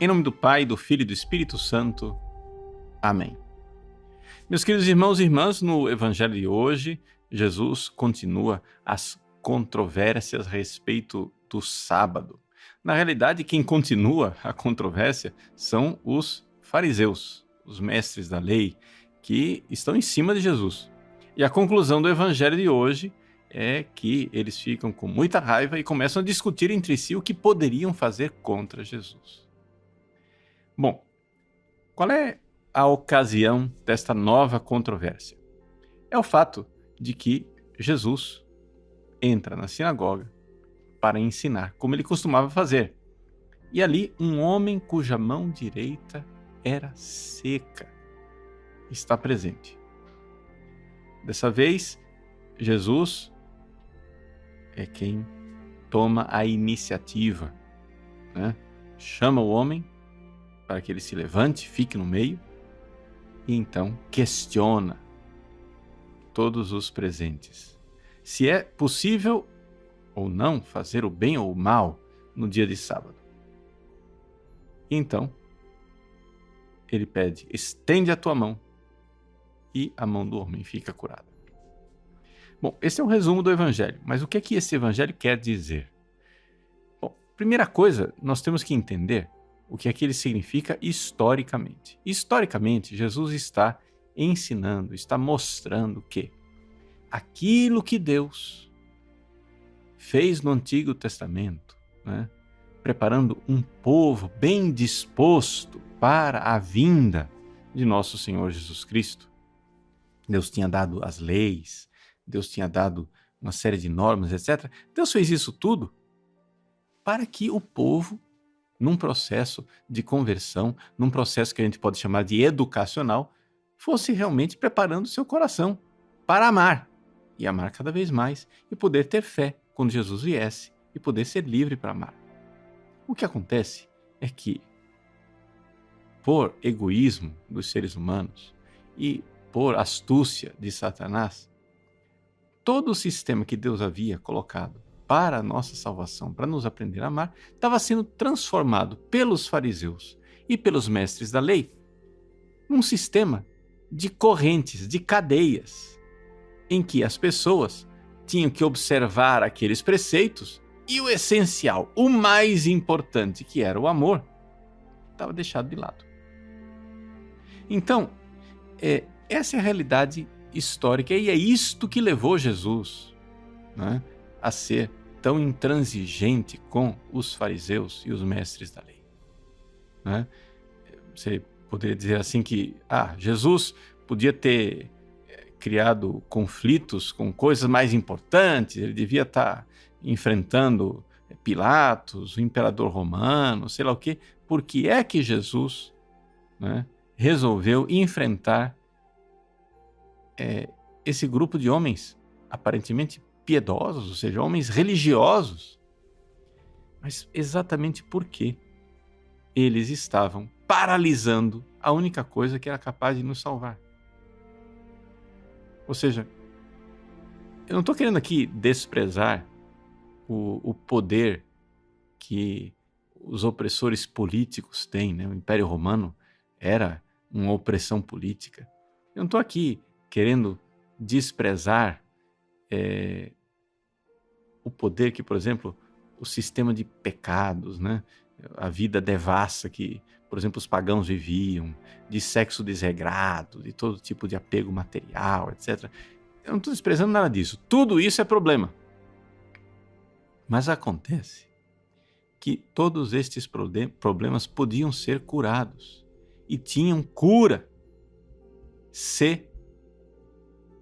Em nome do Pai, do Filho e do Espírito Santo. Amém. Meus queridos irmãos e irmãs, no Evangelho de hoje, Jesus continua as controvérsias a respeito do sábado. Na realidade, quem continua a controvérsia são os fariseus, os mestres da lei, que estão em cima de Jesus. E a conclusão do Evangelho de hoje é que eles ficam com muita raiva e começam a discutir entre si o que poderiam fazer contra Jesus. Bom, qual é a ocasião desta nova controvérsia? É o fato de que Jesus entra na sinagoga para ensinar, como ele costumava fazer. E ali um homem cuja mão direita era seca está presente. Dessa vez, Jesus é quem toma a iniciativa, né? Chama o homem para que ele se levante, fique no meio, e então questiona todos os presentes se é possível ou não fazer o bem ou o mal no dia de sábado. E então, ele pede, estende a tua mão, e a mão do homem fica curada. Bom, esse é o resumo do Evangelho, mas o que é que esse Evangelho quer dizer? Bom, primeira coisa, nós temos que entender o que é que ele significa historicamente. Historicamente, Jesus está ensinando, está mostrando que aquilo que Deus fez no Antigo Testamento, né, preparando um povo bem disposto para a vinda de nosso Senhor Jesus Cristo. Deus tinha dado as leis, Deus tinha dado uma série de normas, etc. Deus fez isso tudo para que o povo, num processo de conversão, num processo que a gente pode chamar de educacional, fosse realmente preparando seu coração para amar, e amar cada vez mais, e poder ter fé quando Jesus viesse, e poder ser livre para amar. O que acontece é que, por egoísmo dos seres humanos e por astúcia de Satanás, todo o sistema que Deus havia colocado para a nossa salvação, para nos aprender a amar, estava sendo transformado pelos fariseus e pelos mestres da lei num sistema de correntes, de cadeias, em que as pessoas tinham que observar aqueles preceitos e o essencial, o mais importante, que era o amor, estava deixado de lado. Então, essa é a realidade histórica e é isto que levou Jesus, né, a ser tão intransigente com os fariseus e os mestres da lei. Né? Você poderia dizer assim que Jesus podia ter criado conflitos com coisas mais importantes, ele devia estar enfrentando Pilatos, o imperador romano, sei lá o quê. Por que é que Jesus, né, resolveu enfrentar esse grupo de homens aparentemente piedosos, ou seja, homens religiosos? Mas exatamente porque eles estavam paralisando a única coisa que era capaz de nos salvar. Ou seja, eu não estou querendo aqui desprezar o poder que os opressores políticos têm, né? O Império Romano era uma opressão política. Eu não estou aqui querendo desprezar o poder que, por exemplo, o sistema de pecados, né? A vida devassa que, por exemplo, os pagãos viviam, de sexo desregrado, de todo tipo de apego material, etc. Eu não estou desprezando nada disso. Tudo isso é problema. Mas acontece que todos estes problemas podiam ser curados e tinham cura se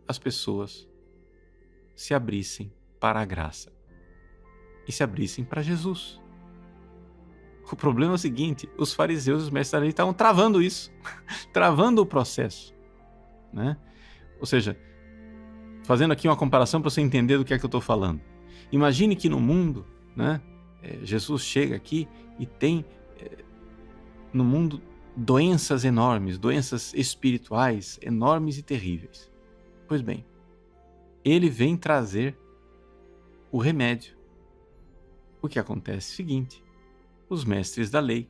as pessoas se abrissem para a graça e se abrissem para Jesus. O problema é o seguinte, os fariseus e os mestres da lei estavam travando isso, travando o processo, né? Ou seja, fazendo aqui uma comparação para você entender do que é que eu estou falando. Imagine que no mundo, né, Jesus chega aqui e tem no mundo doenças enormes, doenças espirituais enormes e terríveis. Pois bem, ele vem trazer o remédio. O que acontece é o seguinte, os mestres da lei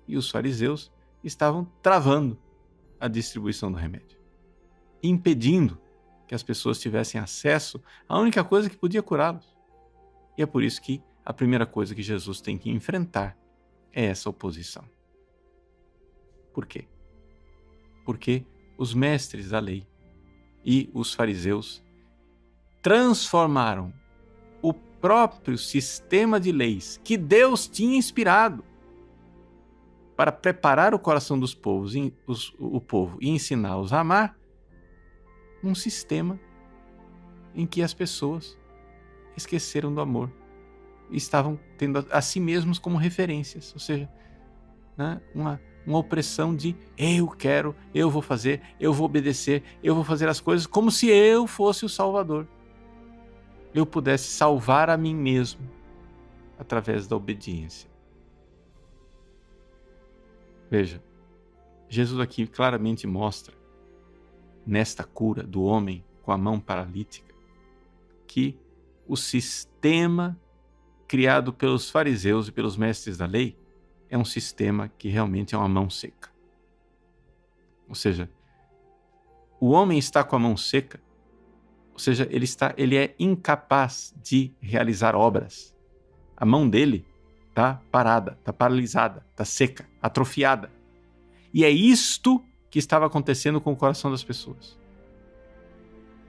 e os fariseus estavam travando a distribuição do remédio, impedindo que as pessoas tivessem acesso à única coisa que podia curá-los. E é por isso que a primeira coisa que Jesus tem que enfrentar é essa oposição. Por quê? Porque os mestres da lei e os fariseus transformaram o próprio sistema de leis que Deus tinha inspirado para preparar o coração dos povos, o povo e ensiná-los a amar, num sistema em que as pessoas esqueceram do amor e estavam tendo a si mesmos como referências, ou seja, né, uma opressão de eu quero, eu vou fazer, eu vou obedecer, eu vou fazer as coisas como se eu fosse o Salvador. Eu pudesse salvar a mim mesmo através da obediência. Veja, Jesus aqui claramente mostra, nesta cura do homem com a mão paralítica, que o sistema criado pelos fariseus e pelos mestres da lei é um sistema que realmente é uma mão seca. Ou seja, o homem está com a mão seca, ou seja, ele é incapaz de realizar obras. A mão dele está parada, está paralisada, está seca, atrofiada. E é isto que estava acontecendo com o coração das pessoas.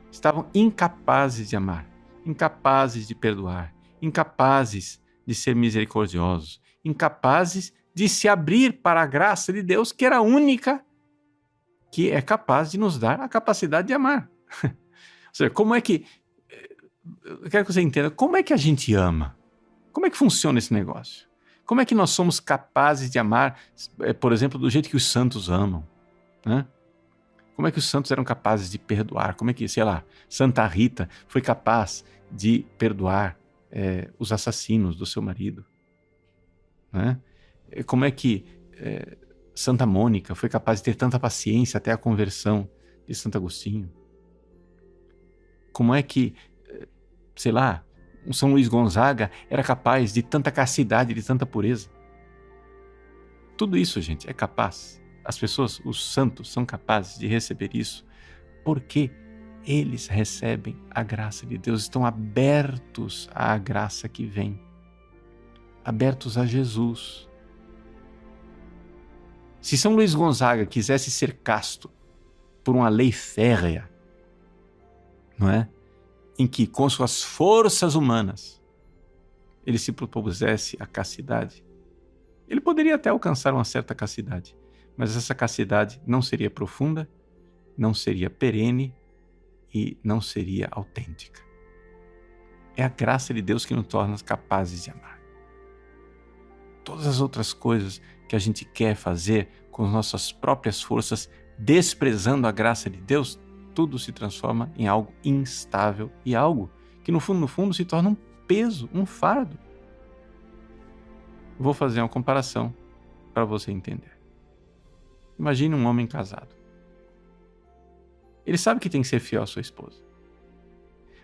Estavam incapazes de amar, incapazes de perdoar, incapazes de ser misericordiosos, incapazes de se abrir para a graça de Deus, que era a única que é capaz de nos dar a capacidade de amar. Ou seja, como é que... Eu quero que você entenda, como é que a gente ama? Como é que funciona esse negócio? Como é que nós somos capazes de amar, por exemplo, do jeito que os santos amam? Né? Como é que os santos eram capazes de perdoar? Como é que, sei lá, Santa Rita foi capaz de perdoar os assassinos do seu marido? Né? Como é que Santa Mônica foi capaz de ter tanta paciência até a conversão de Santo Agostinho? Como é que, sei lá, um São Luís Gonzaga era capaz de tanta castidade, de tanta pureza? Tudo isso, gente, é capaz. As pessoas, os santos, são capazes de receber isso porque eles recebem a graça de Deus, estão abertos à graça que vem, abertos a Jesus. Se São Luís Gonzaga quisesse ser casto por uma lei férrea, não é? Em que, com suas forças humanas, ele se propusesse a castidade, ele poderia até alcançar uma certa castidade, mas essa castidade não seria profunda, não seria perene e não seria autêntica. É a graça de Deus que nos torna capazes de amar. Todas as outras coisas que a gente quer fazer com nossas próprias forças, desprezando a graça de Deus, tudo se transforma em algo instável e algo que no fundo se torna um peso, um fardo. Vou fazer uma comparação para você entender. Imagine um homem casado. Ele sabe que tem que ser fiel à sua esposa.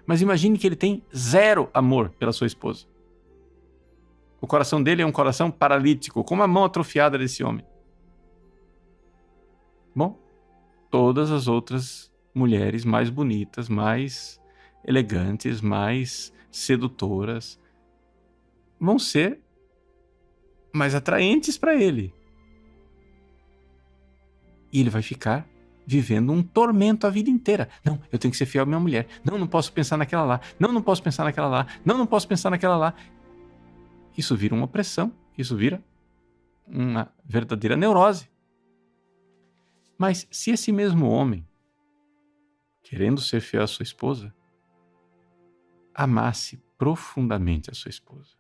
Mas imagine que ele tem zero amor pela sua esposa. O coração dele é um coração paralítico, como a mão atrofiada desse homem. Bom, todas as outras mulheres mais bonitas, mais elegantes, mais sedutoras, vão ser mais atraentes para ele. E ele vai ficar vivendo um tormento a vida inteira. Não, eu tenho que ser fiel à minha mulher. Não, não posso pensar naquela lá. Não, não posso pensar naquela lá. Não, não posso pensar naquela lá. Isso vira uma opressão. Isso vira uma verdadeira neurose. Mas se esse mesmo homem, querendo ser fiel à sua esposa, amasse profundamente a sua esposa,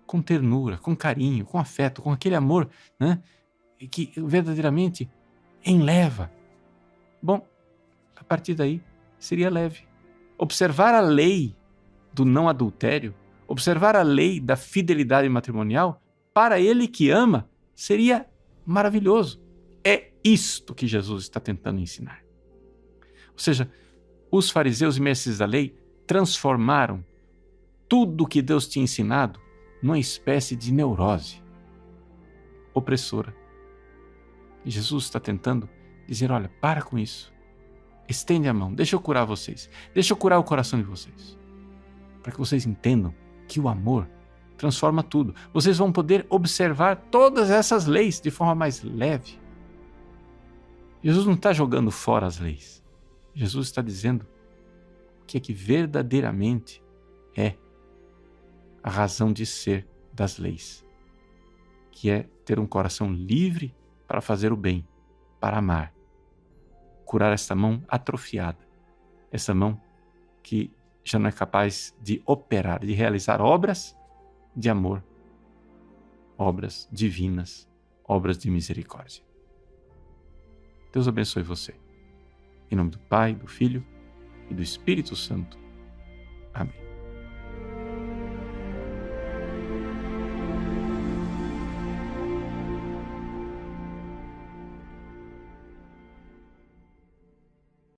com ternura, com carinho, com afeto, com aquele amor, né, que verdadeiramente enleva, bom, a partir daí seria leve. Observar a lei do não adultério, observar a lei da fidelidade matrimonial, para ele que ama, seria maravilhoso. É isto que Jesus está tentando ensinar. Ou seja, os fariseus e mestres da lei transformaram tudo o que Deus tinha ensinado numa espécie de neurose. opressora. E Jesus está tentando dizer, olha, para com isso. Estende a mão, deixa eu curar vocês. Deixa eu curar o coração de vocês. Para que vocês entendam que o amor transforma tudo. Vocês vão poder observar todas essas leis de forma mais leve. Jesus não está jogando fora as leis. Jesus está dizendo o que é que verdadeiramente é a razão de ser das leis, que é ter um coração livre para fazer o bem, para amar, curar esta mão atrofiada, essa mão que já não é capaz de operar, de realizar obras de amor, obras divinas, obras de misericórdia. Deus abençoe você. Em nome do Pai, do Filho e do Espírito Santo.